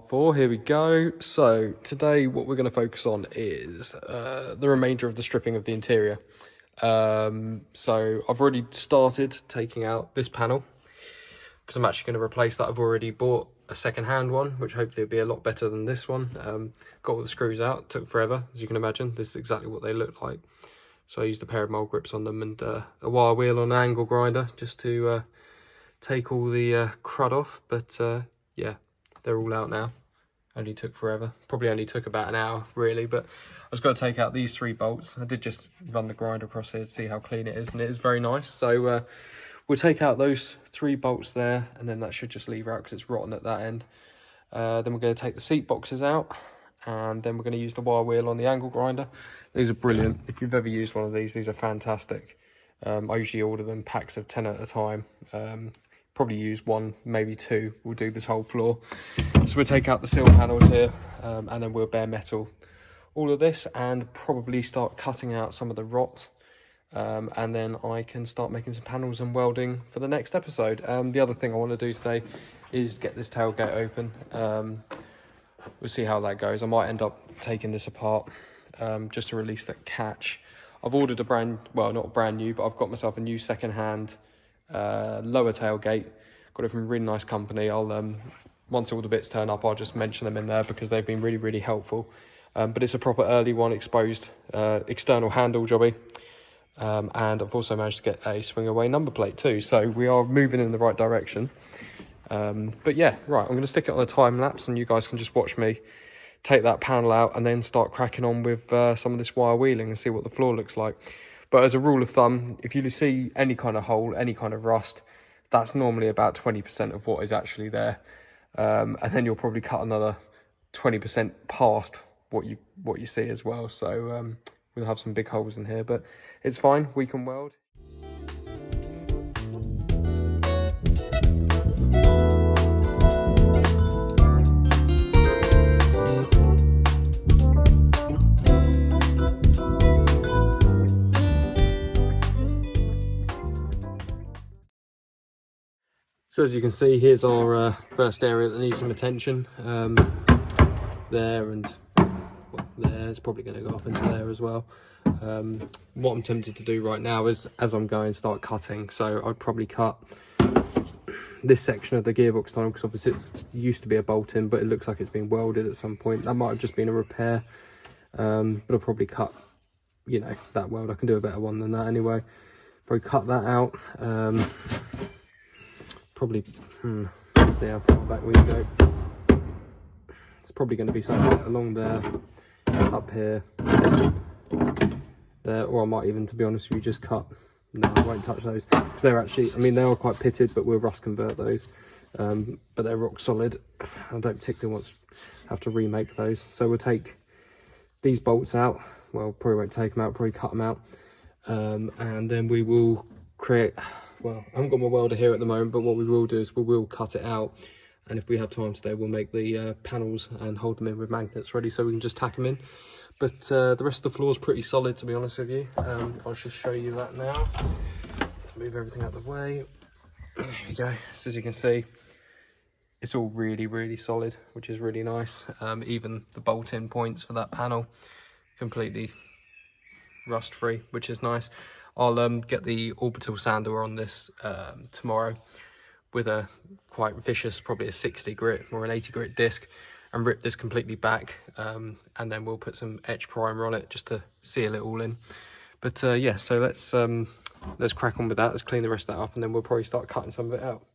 Part 4, here we go. So today what we're going to focus on is the remainder of the stripping of the interior. So I've already started taking out this panel because I'm actually going to replace that. I've already bought a second-hand one, which hopefully will be a lot better than this one. Got all the screws out, took forever, as you can imagine. This is exactly what they look like. So I used a pair of mole grips on them and a wire wheel on an angle grinder just to take all the crud off. But yeah, they're all out now. Only took forever. Probably only took about an hour, really. But I was going to take out these 3 bolts. I did just run the grinder across here to see how clean it is, and it is very nice. So we'll take out those 3 bolts there, and then that should just leave out because it's rotten at that end. Then we're going to take the seat boxes out, and then we're going to use the wire wheel on the angle grinder. These are brilliant. If you've ever used one of these are fantastic. I usually order them packs of 10 at a time. Probably use 1, maybe 2. We'll do this whole floor. So we'll take out the sill panels here, and then we'll bare metal all of this and probably start cutting out some of the rot. And then I can start making some panels and welding for the next episode. The other thing I want to do today is get this tailgate open. We'll see how that goes. I might end up taking this apart just to release that catch. I've ordered not brand new, but I've got myself a new second-hand lower tailgate. Got it from a really nice company. I'll once all the bits turn up, I'll just mention them in there because they've been really, really helpful. But it's a proper early one, exposed external handle jobby. And I've also managed to get a swing away number plate too, so we are moving in the right direction. But yeah, right, I'm going to stick it on a time lapse and you guys can just watch me take that panel out and then start cracking on with some of this wire wheeling and see what the floor looks like. But as a rule of thumb, if you see any kind of hole, any kind of rust, that's normally about 20% of what is actually there. And then you'll probably cut another 20% past what you see as well. So we'll have some big holes in here, but it's fine, we can weld. So as you can see, here's our first area that needs some attention. There and there, it's probably going to go up into there as well. What I'm tempted to do right now is, as I'm going, start cutting. So I'd probably cut this section of the gearbox tunnel because obviously it used to be a bolt in, but it looks like it's been welded at some point. That might have just been a repair, but I'll probably cut, that weld. I can do a better one than that anyway. Probably cut that out. Probably, let's see how far back we can go. It's probably going to be something along there, up here, there, or I might even, to be honest with you, just cut. No, I won't touch those because they're actually, they are quite pitted, but we'll rust convert those. But they're rock solid. I don't particularly have to remake those. So we'll take these bolts out. Well, probably won't take them out, probably cut them out. And then we will create, well, I haven't got my welder here at the moment, but what we will do is we will cut it out. And if we have time today, we'll make the panels and hold them in with magnets ready so we can just tack them in. But the rest of the floor is pretty solid, to be honest with you. I'll just show you that now. Let's move everything out of the way. There we go. So as you can see, it's all really, really solid, which is really nice. Even the bolt-in points for that panel, completely rust-free, which is nice. I'll get the orbital sander on this tomorrow with a quite vicious, probably a 60 grit or an 80 grit disc, and rip this completely back, and then we'll put some etch primer on it just to seal it all in. But yeah, so let's crack on with that. Let's clean the rest of that up, and then we'll probably start cutting some of it out.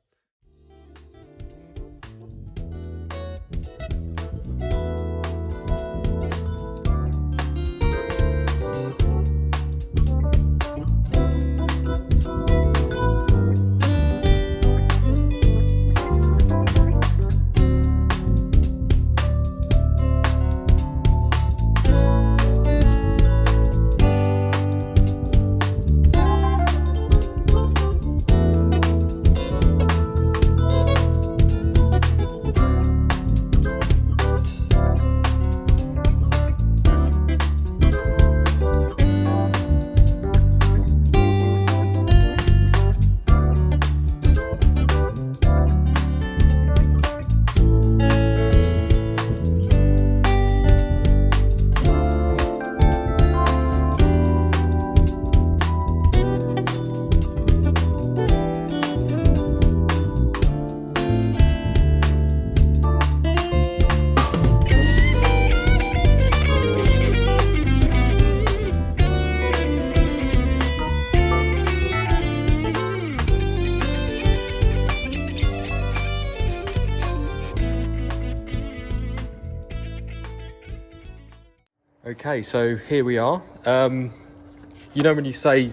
Okay, so here we are. You know when you say,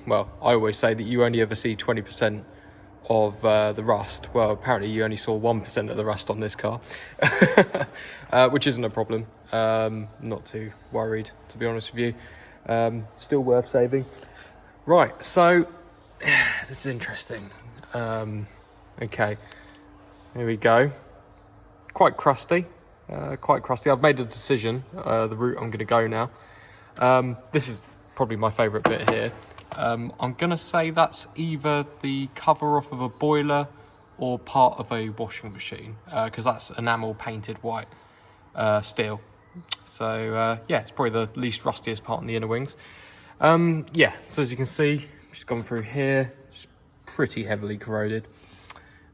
well, I always say that you only ever see 20% of the rust. Well, apparently you only saw 1% of the rust on this car, which isn't a problem. Not too worried, to be honest with you. Still worth saving. Right, so this is interesting. Okay, here we go. Quite crusty. I've made a decision, the route I'm going to go now. This is probably my favourite bit here. I'm going to say that's either the cover off of a boiler or part of a washing machine, because that's enamel painted white steel. So yeah, it's probably the least rustiest part on the inner wings. Yeah, so as you can see, just gone through here, it's pretty heavily corroded.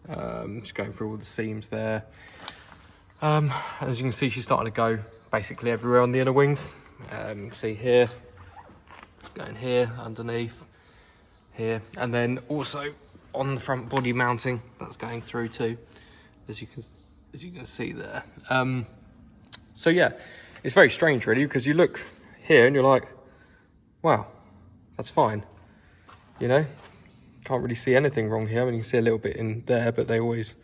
Just going through all the seams there. As you can see, she's starting to go basically everywhere on the inner wings. You can see here, going here, underneath, here, and then also on the front body mounting, that's going through too, as you can see there. So yeah, it's very strange really, because you look here and you're like, wow, that's fine, you know, can't really see anything wrong here. I mean, you can see a little bit in there, but they always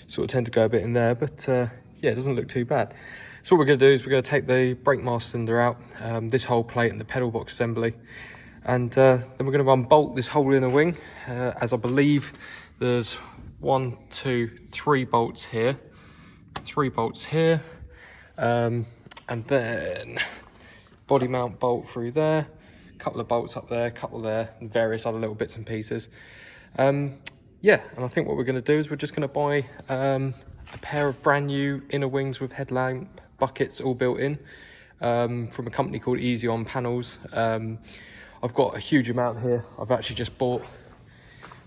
sort of tend to go a bit in there, but yeah, it doesn't look too bad. So what we're going to do is we're going to take the brake master cylinder out, this whole plate and the pedal box assembly, and then we're going to unbolt this whole inner wing, as I believe there's 1, 2, 3 bolts here, 3 bolts here, and then body mount bolt through there, a couple of bolts up there, a couple there, and various other little bits and pieces. Yeah, and I think what we're going to do is we're just going to buy a pair of brand new inner wings with headlamp buckets all built in, from a company called Easy On Panels. I've got a huge amount here. I've actually just bought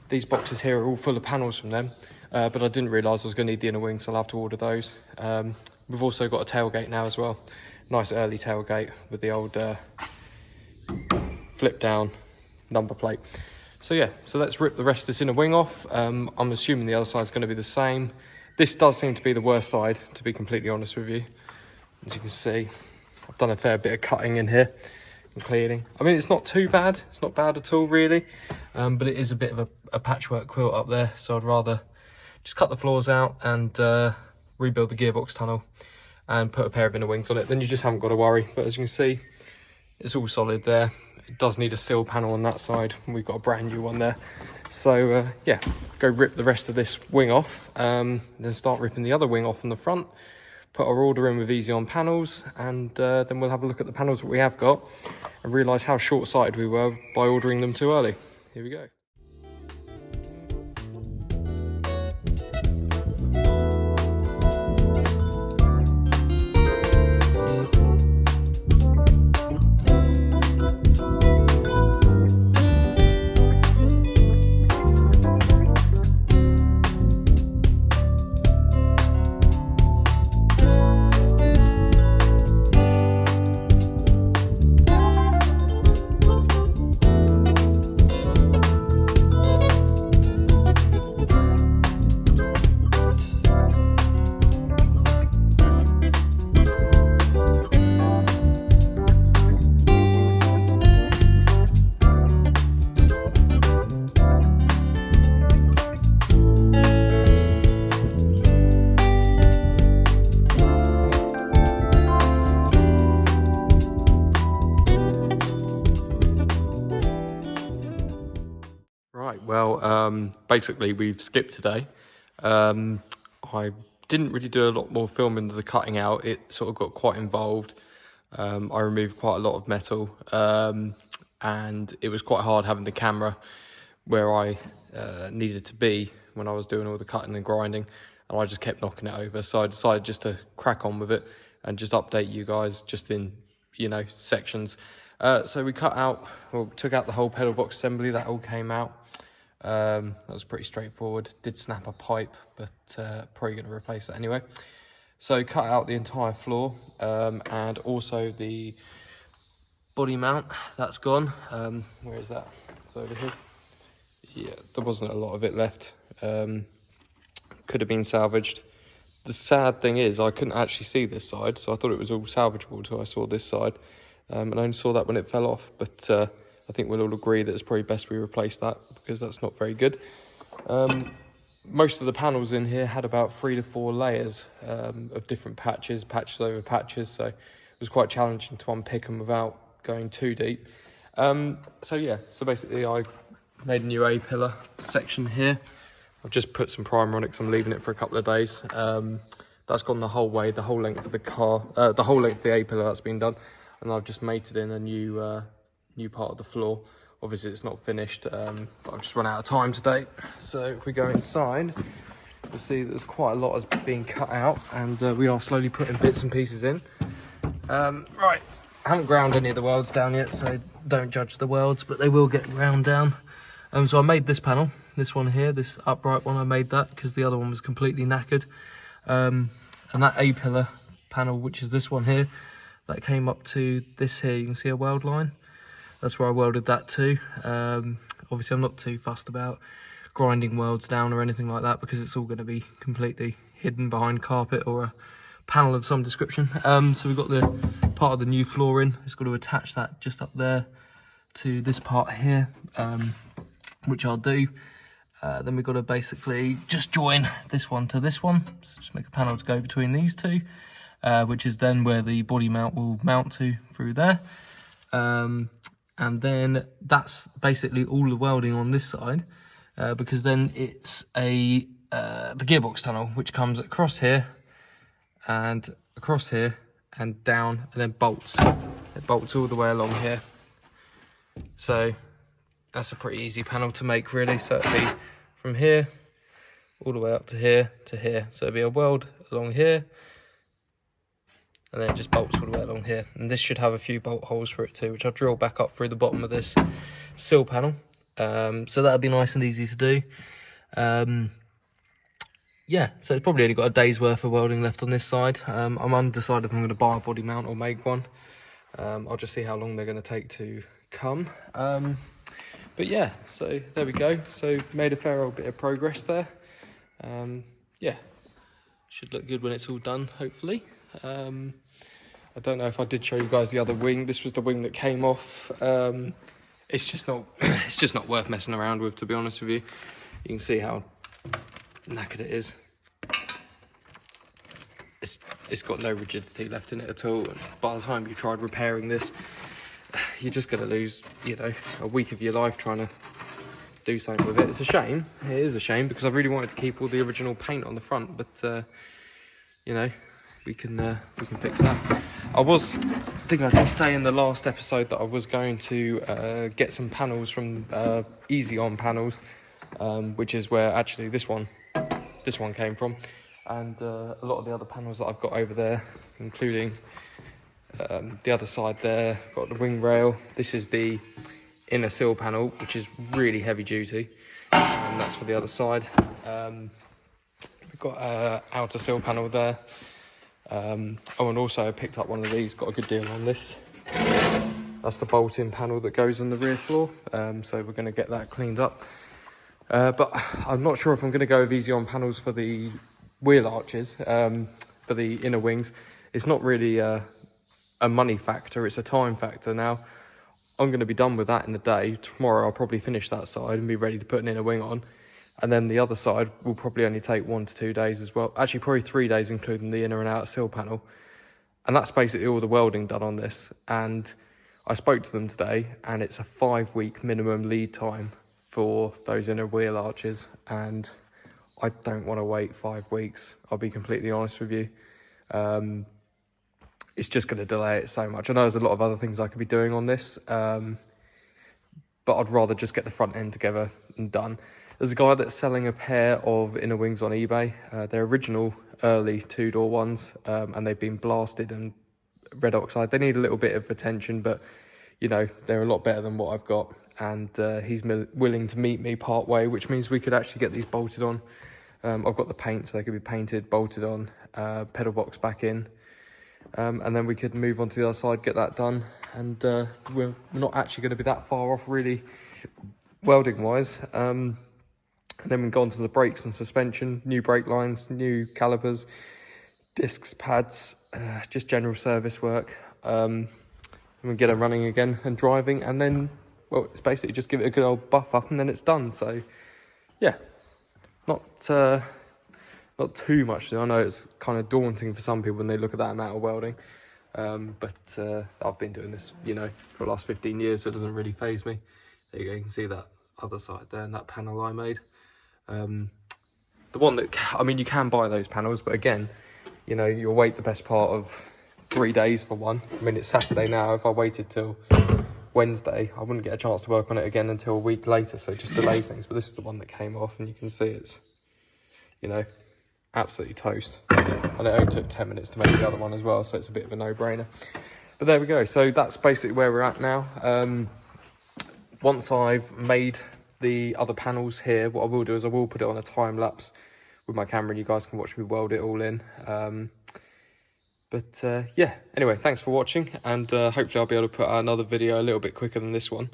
these boxes here, are all full of panels from them, but I didn't realise I was going to need the inner wings, so I'll have to order those. We've also got a tailgate now as well, nice early tailgate with the old flip down number plate. So yeah, so let's rip the rest of this inner wing off. I'm assuming the other side's going to be the same. This does seem to be the worst side, to be completely honest with you. As you can see, I've done a fair bit of cutting in here and cleaning. I mean, it's not too bad. It's not bad at all, really. But it is a bit of a patchwork quilt up there. So I'd rather just cut the floors out and rebuild the gearbox tunnel and put a pair of inner wings on it. Then you just haven't got to worry. But as you can see, it's all solid there. It does need a sill panel on that side. We've got a brand new one there. So yeah, go rip the rest of this wing off, then start ripping the other wing off on the front, put our order in with Easy On Panels, and then we'll have a look at the panels that we have got and realise how short-sighted we were by ordering them too early. Here we go. Basically we've skipped today. I didn't really do a lot more filming of the cutting out. It sort of got quite involved. I removed quite a lot of metal, and it was quite hard having the camera where I needed to be when I was doing all the cutting and grinding, and I just kept knocking it over. So I decided just to crack on with it and just update you guys just in, you know, sections. So we took out the whole pedal box assembly. That all came out. That was pretty straightforward. Did snap a pipe, but probably going to replace that anyway. So cut out the entire floor, and also the body mount. That's gone. Where is that? It's over here. Yeah, there wasn't a lot of it left. Could have been salvaged, the sad thing is I couldn't actually see this side, so I thought it was all salvageable until I saw this side, and I only saw that when it fell off. But I think we'll all agree that it's probably best we replace that, because that's not very good. Most of the panels in here had about 3 to 4 layers of different patches over patches, so it was quite challenging to unpick them without going too deep. So yeah, so basically I made a new A-pillar section here. I've just put some primer on it because I'm leaving it for a couple of days. That's gone the whole way, the whole length of the car, the whole length of the A-pillar that's been done, and I've just mated in a new part of the floor. Obviously it's not finished, but I've just run out of time today. So if we go inside, you'll see that there's quite a lot has been cut out, and we are slowly putting bits and pieces in. Right, I haven't ground any of the welds down yet, so don't judge the welds, but they will get ground down. So I made this panel, this one here, this upright one, I made that because the other one was completely knackered. And that A-pillar panel, which is this one here, that came up to this here, you can see a weld line. That's where I welded that to. Obviously I'm not too fussed about grinding welds down or anything like that, because it's all going to be completely hidden behind carpet or a panel of some description. So we've got the part of the new flooring. It's got to attach that just up there to this part here, which I'll do. Then we've got to basically just join this one to this one. So just make a panel to go between these two, which is then where the body mount will mount to through there. And then that's basically all the welding on this side, because then it's the gearbox tunnel, which comes across here and down, and then bolts. It bolts all the way along here. So that's a pretty easy panel to make, really. So it'll be from here all the way up to here to here. So it'll be a weld along here, and then it just bolts all the way along here. And this should have a few bolt holes for it too, which I'll drill back up through the bottom of this sill panel. So that'll be nice and easy to do. Yeah, so it's probably only got a day's worth of welding left on this side. I'm undecided if I'm going to buy a body mount or make one. I'll just see how long they're going to take to come. But yeah, so there we go. So made a fair old bit of progress there. Yeah, should look good when it's all done, hopefully. I don't know if I did show you guys the other wing. This was the wing that came off. It's just not worth messing around with, to be honest with you. You can see how knackered it is. It's got no rigidity left in it at all, and by the time you tried repairing this, you're just going to lose, you know, a week of your life trying to do something with it. It's a shame. It is a shame, because I really wanted to keep all the original paint on the front, but you know, we can fix that. I think I did say in the last episode that I was going to get some panels from Easy On Panels, which is where actually this one came from, and a lot of the other panels that I've got over there, including the other side there, got the wing rail. This is the inner sill panel, which is really heavy duty, and that's for the other side. We've got an outer sill panel there. Oh, and also I picked up one of these, got a good deal on this. That's the bolt-in panel that goes on the rear floor, so we're going to get that cleaned up. But I'm not sure if I'm going to go with Easy On panels for the wheel arches, for the inner wings. It's not really a money factor, it's a time factor. Now, I'm going to be done with that in the day. Tomorrow I'll probably finish that side and be ready to put an inner wing on. And then the other side will probably only take 1 to 2 days as well. Actually, probably 3 days, including the inner and outer sill panel. And that's basically all the welding done on this. And I spoke to them today, and it's a 5-week minimum lead time for those inner wheel arches. And I don't want to wait 5 weeks. I'll be completely honest with you. It's just going to delay it so much. I know there's a lot of other things I could be doing on this, but I'd rather just get the front end together and done. There's a guy that's selling a pair of inner wings on eBay. They're original early 2-door ones, and they've been blasted and red oxide. They need a little bit of attention, but you know, they're a lot better than what I've got. And he's willing to meet me part way, which means we could actually get these bolted on. I've got the paint, so they could be painted, bolted on, pedal box back in. And then we could move on to the other side, get that done. And we're not actually going to be that far off, really, welding wise. And then we go on to the brakes and suspension, new brake lines, new calipers, discs, pads, just general service work. And we get it running again and driving, and then, well, it's basically just give it a good old buff up and then it's done. So yeah, not too much. I know it's kind of daunting for some people when they look at that amount of welding, but I've been doing this, you know, for the last 15 years, so it doesn't really faze me. There you go, you can see that other side there and that panel I made. The one that, I mean, you can buy those panels, but again, you know, you'll wait the best part of 3 days for one. I mean, it's Saturday now. If I waited till Wednesday, I wouldn't get a chance to work on it again until a week later, so it just delays things. But this is the one that came off, and you can see it's, you know, absolutely toast. And it only took 10 minutes to make the other one as well, so it's a bit of a no-brainer. But there we go. So that's basically where we're at now. Once I've made the other panels here, what I will do is I will put it on a time lapse with my camera, and you guys can watch me weld it all in. Yeah, anyway, thanks for watching, and hopefully I'll be able to put out another video a little bit quicker than this one.